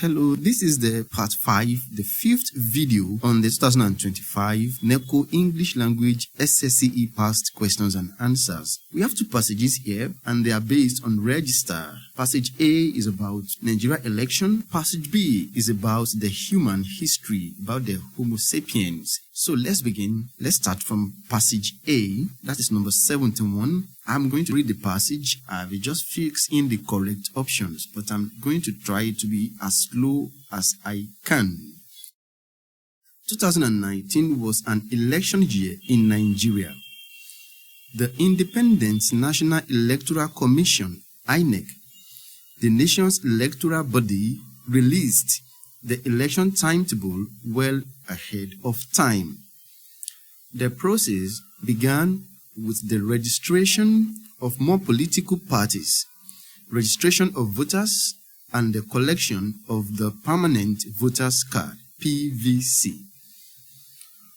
Hello, this is the part 5, the 5th video on the 2025 NECO English Language SSCE past questions and answers. We have two passages here and they are based on register. Passage A is about Nigeria election. Passage B is about the human history, about the Homo sapiens. So let's begin. Let's start from passage A, that is number 71. I'm going to read the passage. I will just fix in the correct options, but I'm going to try to be as slow as I can. 2019 was an election year in Nigeria. The Independent National Electoral Commission, INEC, the nation's electoral body, released the election timetable well ahead of time. The process began with the registration of more political parties, registration of voters, and the collection of the Permanent Voters Card, PVC.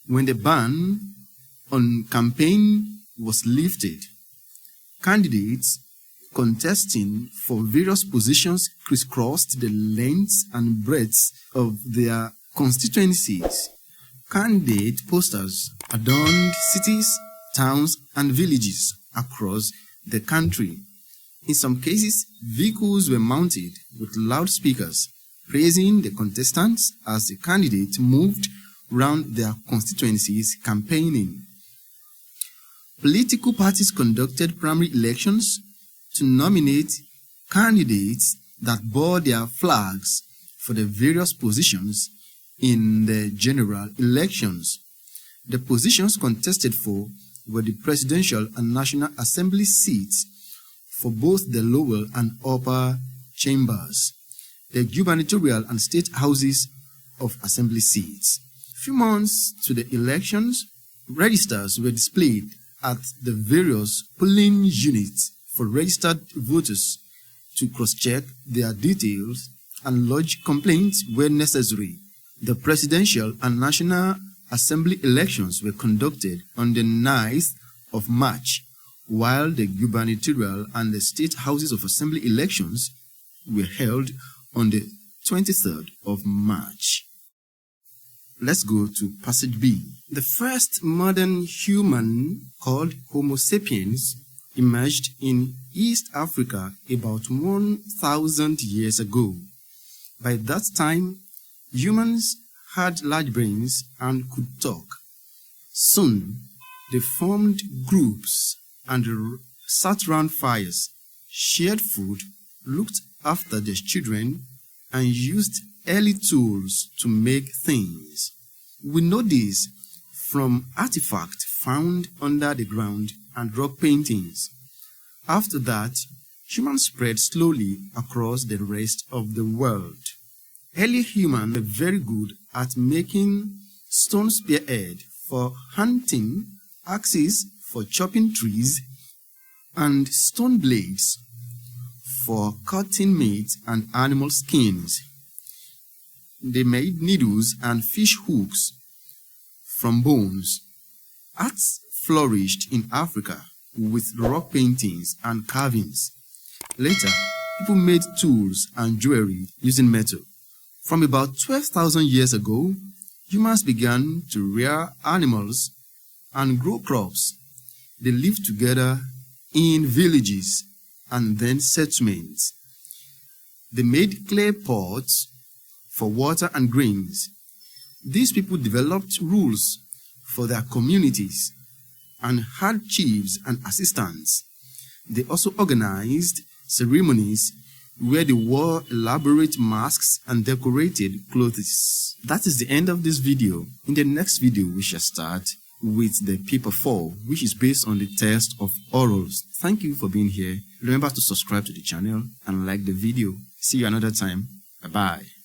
When the ban on campaign was lifted, candidates contesting for various positions crisscrossed the length and breadth of their constituencies. Candidate posters adorned cities, towns, and villages across the country. In some cases, vehicles were mounted with loudspeakers, praising the contestants as the candidate moved around their constituencies campaigning. Political parties conducted primary elections to nominate candidates that bore their flags for the various positions in the general elections. The positions contested for were the presidential and national assembly seats for both the lower and upper chambers, the gubernatorial and state houses of assembly seats. A few months to the elections, registers were displayed at the various polling units for registered voters to cross-check their details and lodge complaints where necessary. The presidential and national assembly elections were conducted on the 9th of March, while the gubernatorial and the state houses of assembly elections were held on the 23rd of March. Let's go to passage B. The first modern human, called Homo sapiens, emerged in East Africa about 1,000 years ago. By that time, humans had large brains and could talk. Soon, they formed groups and sat round fires, shared food, looked after their children, and used early tools to make things. We know this from artifacts found under the ground and rock paintings. After that, humans spread slowly across the rest of the world. Early humans were very good at making stone spearhead for hunting, axes for chopping trees, and stone blades for cutting meat and animal skins. They made needles and fish hooks from bones. Arts flourished in Africa with rock paintings and carvings. Later, people made tools and jewelry using metal. From about 12,000 years ago, humans began to rear animals and grow crops. They lived together in villages and then settlements. They made clay pots for water and grains. These people developed rules for their communities and had chiefs and assistants. They also organized ceremonies where they wore elaborate masks and decorated clothes. That is the end of this video. In the next video, we shall start with the paper 4, which is based on the test of orals. Thank you for being here. Remember to subscribe to the channel and like the video. See you another time. Bye-bye.